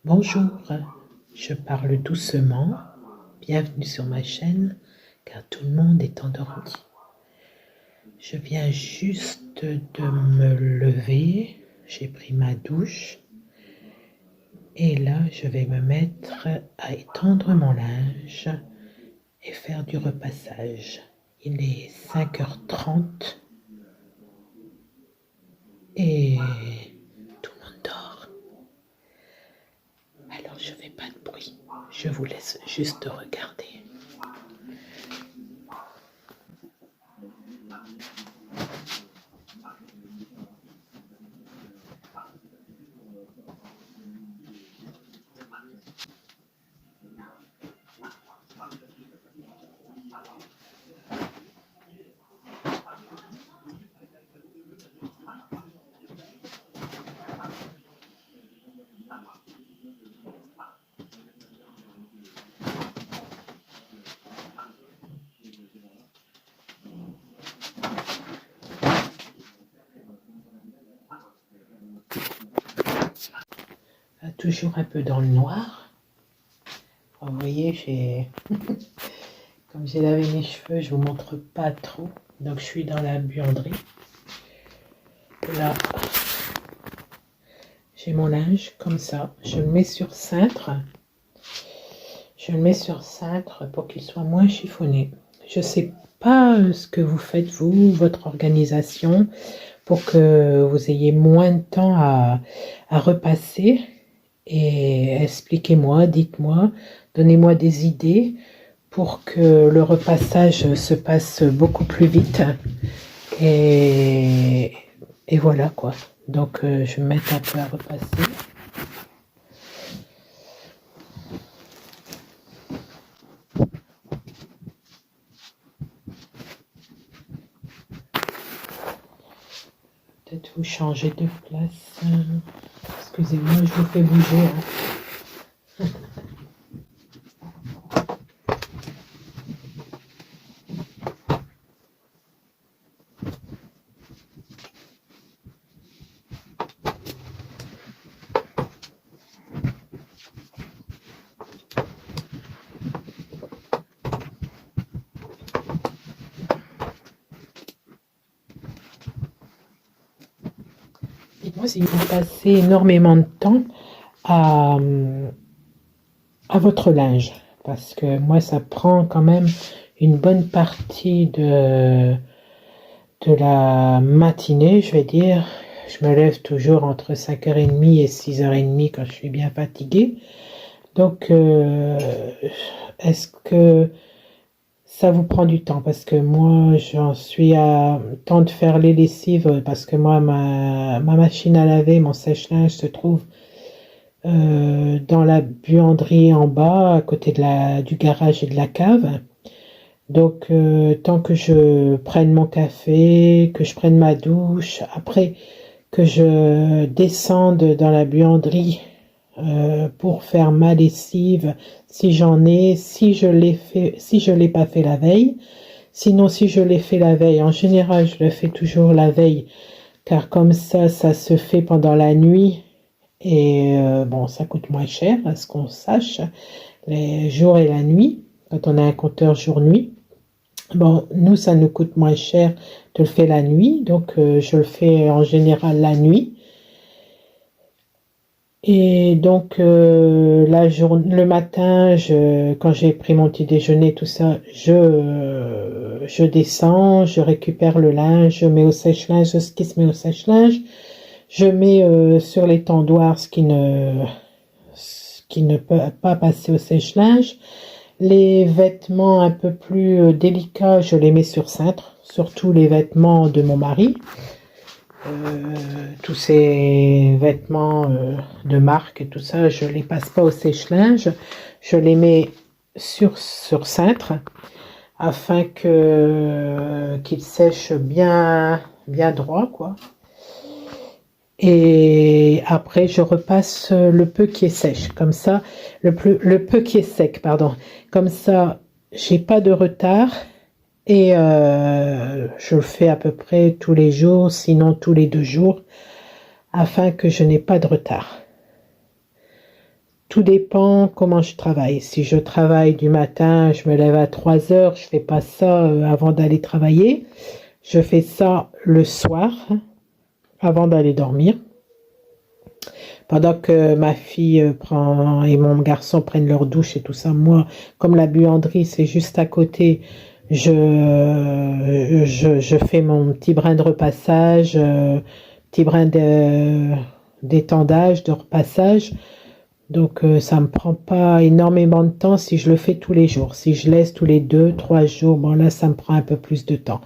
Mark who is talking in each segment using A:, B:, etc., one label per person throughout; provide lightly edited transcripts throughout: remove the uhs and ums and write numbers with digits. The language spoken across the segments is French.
A: Bonjour, je parle doucement, bienvenue sur ma chaîne, car tout le monde est endormi. Je viens juste de me lever, j'ai pris ma douche, et là je vais me mettre à étendre mon linge et faire du repassage. Il est 5h30 et tout le monde dort. Alors je fais pas de bruit, je vous laisse juste regarder. Toujours un peu dans le noir. Vous voyez, comme j'ai lavé mes cheveux, je vous montre pas trop. Donc je suis dans la buanderie. Là, j'ai mon linge comme ça. Je le mets sur cintre. Je le mets sur cintre pour qu'il soit moins chiffonné. Je sais pas ce que vous faites vous, votre organisation, pour que vous ayez moins de temps à repasser. Et expliquez-moi, dites-moi, donnez-moi des idées pour que le repassage se passe beaucoup plus vite. Et voilà quoi. Donc je vais me mettre un peu à repasser. Peut-être vous changer de place. Excusez-moi, je vous fais bouger. Dites-moi si vous passez énormément de temps à votre linge, parce que moi ça prend quand même une bonne partie de la matinée, je vais dire. Je me lève toujours entre 5h30 et 6h30 quand je suis bien fatiguée. Donc est-ce que ça vous prend du temps? Parce que moi j'en suis à temps de faire les lessives, parce que moi ma machine à laver, mon sèche-linge se trouve dans la buanderie en bas, à côté du garage et de la cave. Donc tant que je prenne mon café, que je prenne ma douche, après que je descende dans la buanderie pour faire ma lessive, si j'en ai, si je l'ai pas fait la veille. Sinon, si je l'ai fait la veille, en général je le fais toujours la veille, car comme ça se fait pendant la nuit. Et bon, ça coûte moins cher, à ce qu'on sache, les jours et la nuit, quand on a un compteur jour-nuit. Bon, nous, ça nous coûte moins cher de le faire la nuit, donc je le fais en général la nuit. Et donc, le matin, quand j'ai pris mon petit déjeuner, tout ça, je descends, je récupère le linge, je mets au sèche-linge ce qui se met au sèche-linge. Je mets sur l'étendoir ce qui ne peut pas passer au sèche-linge. Les vêtements un peu plus délicats, je les mets sur cintre, surtout les vêtements de mon mari. Tous ces vêtements de marque et tout ça, je les passe pas au sèche-linge. Je les mets sur cintre afin qu'ils sèchent bien droit, quoi. Et après je repasse le peu qui est sèche, comme ça, le peu qui est sec, pardon, comme ça j'ai pas de retard. Et je le fais à peu près tous les jours, sinon tous les 2 jours, afin que je n'ai pas de retard. tout dépend comment je travaille. Si je travaille du matin, je me lève à 3 heures, je fais pas ça avant d'aller travailler. Je fais ça le soir, avant d'aller dormir. Pendant que ma fille prend et mon garçon prennent leur douche et tout ça, moi, comme la buanderie, c'est juste à côté, je fais mon petit brin de repassage, petit brin d'étendage, de repassage. Donc ça me prend pas énormément de temps si je le fais tous les jours. Si je laisse tous les 2, 3 jours, bon là ça me prend un peu plus de temps.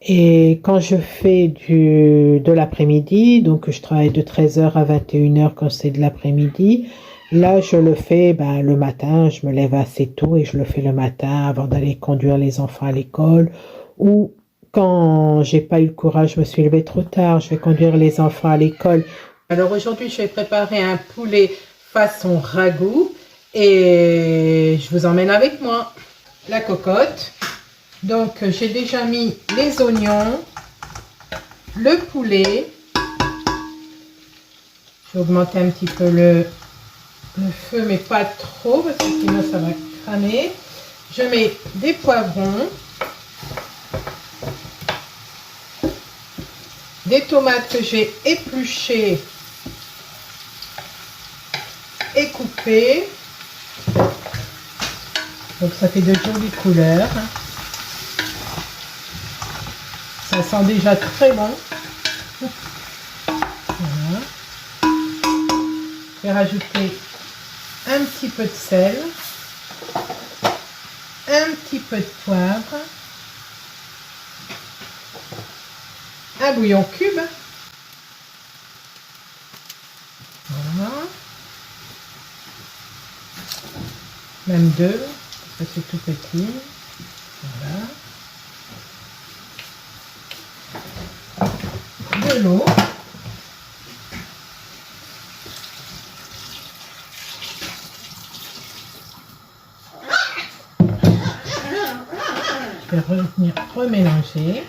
A: Et quand je fais de l'après-midi, donc je travaille de 13 h à 21 h quand c'est de l'après-midi, là je le fais le matin, je me lève assez tôt et je le fais le matin avant d'aller conduire les enfants à l'école. Ou quand j'ai pas eu le courage, je me suis levée trop tard, je vais conduire les enfants à l'école. Alors aujourd'hui je vais préparer un poulet façon ragoût et je vous emmène avec moi. La cocotte. Donc j'ai déjà mis les oignons, le poulet. Je vais augmenter un petit peu le feu, mais pas trop parce que sinon ça va cramer. Je mets des poivrons, des tomates que j'ai épluchées et coupées. Donc ça fait de jolies couleurs. Ça sent déjà très bon. Voilà. Je vais rajouter un petit peu de sel, un petit peu de poivre, un bouillon cube. Voilà. Même deux, parce que c'est tout petit. Voilà. De l'eau. Je vais revenir remélanger.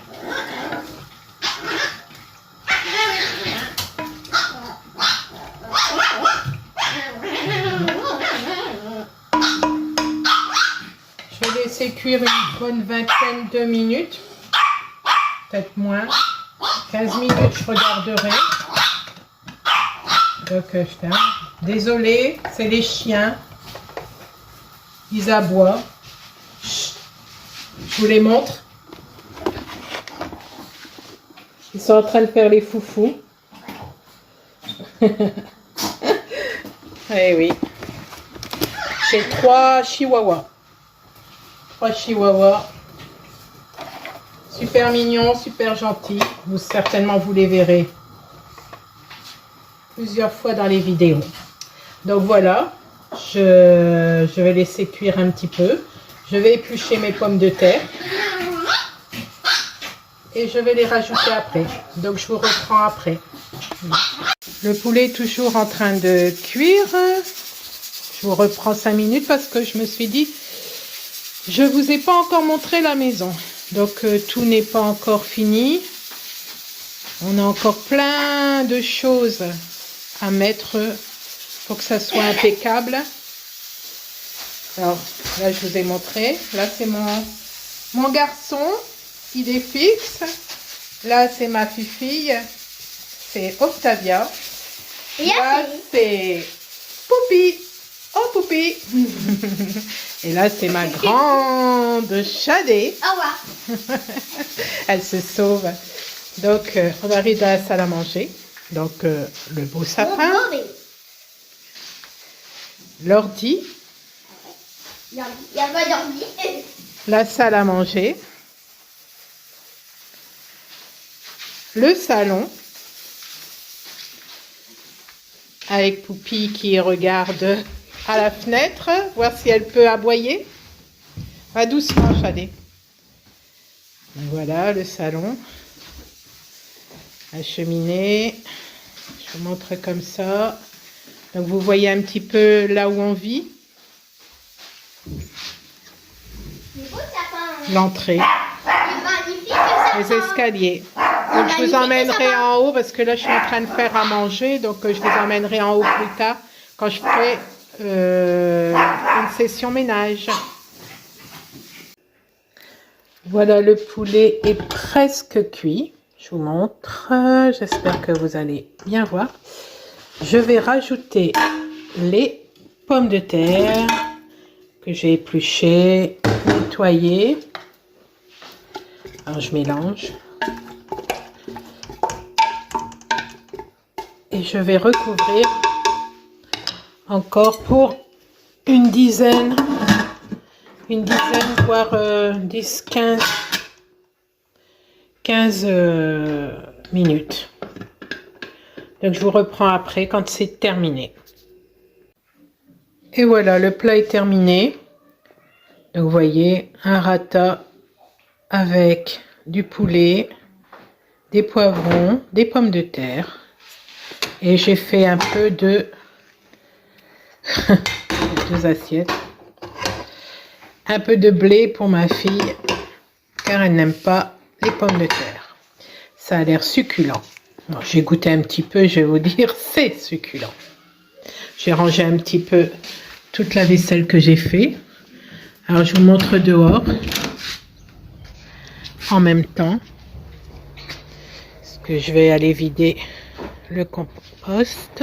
A: Je vais laisser cuire une bonne vingtaine de minutes, peut-être moins. 15 minutes, je regarderai. Donc, je ferme. Désolée, c'est les chiens. Ils aboient. Je vous les montre. Ils sont en train de faire les foufous. Eh oui. J'ai 3 chihuahuas. 3 chihuahuas. Super mignons, super gentils. Vous certainement vous les verrez plusieurs fois dans les vidéos. Donc voilà, je vais laisser cuire un petit peu. Je vais éplucher mes pommes de terre et je vais les rajouter après. Donc je vous reprends après. Le poulet est toujours en train de cuire. Je vous reprends 5 minutes parce que je me suis dit, je vous ai pas encore montré la maison. Donc tout n'est pas encore fini. On a encore plein de choses à mettre pour que ça soit impeccable. Alors là je vous ai montré. Là c'est mon garçon, il est fixe. Là c'est ma fille, c'est Octavia. Là c'est Poupi. Oh Poupi. Et là c'est ma grande Chadé.
B: Au revoir.
A: Elle se sauve. Donc on arrive dans la salle à manger. Donc le beau sapin. L'ordi.
B: Il n'y a pas d'ordi.
A: La salle à manger. Le salon. Avec Poupi qui regarde à la fenêtre, voir si elle peut aboyer. Va doucement, Chadé. Voilà le salon. La cheminée. Je vous montre comme ça. Donc vous voyez un petit peu là où on vit. L'entrée. Les escaliers. Donc je vous emmènerai en haut parce que là je suis en train de faire à manger. Donc je vous emmènerai en haut plus tard quand je ferai une session ménage. Voilà, le poulet est presque cuit. Je vous montre. J'espère que vous allez bien voir. Je vais rajouter les pommes de terre que j'ai épluchées, nettoyées. Alors je mélange. Et je vais recouvrir encore pour une dizaine voire 10, 15 minutes. Donc je vous reprends après quand c'est terminé. Et voilà, le plat est terminé. Donc vous voyez, un rata avec du poulet, des poivrons, des pommes de terre. Et j'ai fait un peu de 2 assiettes. Un peu de blé pour ma fille, car elle n'aime pas les pommes de terre. Ça a l'air succulent. J'ai goûté un petit peu, je vais vous dire, c'est succulent. J'ai rangé un petit peu toute la vaisselle que j'ai fait. Alors je vous montre dehors en même temps. Parce que je vais aller vider le compost.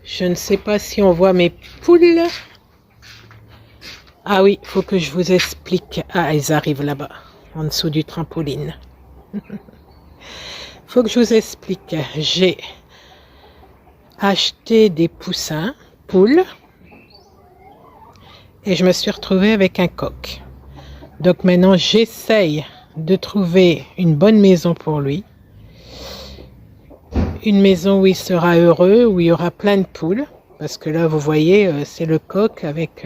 A: Je ne sais pas si on voit mes poules. Ah oui, il faut que je vous explique. Ah, elles arrivent là-bas, en dessous du trampoline. Faut que je vous explique. J'ai acheté des poussins, poules, et je me suis retrouvée avec un coq. Donc maintenant, j'essaye de trouver une bonne maison pour lui. Une maison où il sera heureux, où il y aura plein de poules. Parce que là, vous voyez, c'est le coq avec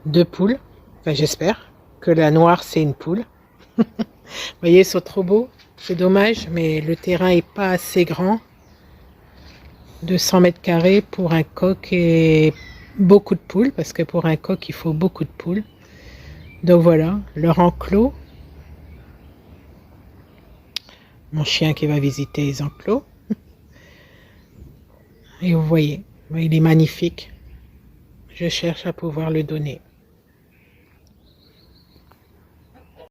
A: 2 poules. Enfin, j'espère que la noire, c'est une poule. Vous voyez, ils sont trop beaux. C'est dommage, mais le terrain est pas assez grand. 200 mètres carrés pour un coq et beaucoup de poules. Parce que pour un coq, il faut beaucoup de poules. Donc voilà, leur enclos. Mon chien qui va visiter les enclos. Et vous voyez, il est magnifique. Je cherche à pouvoir le donner.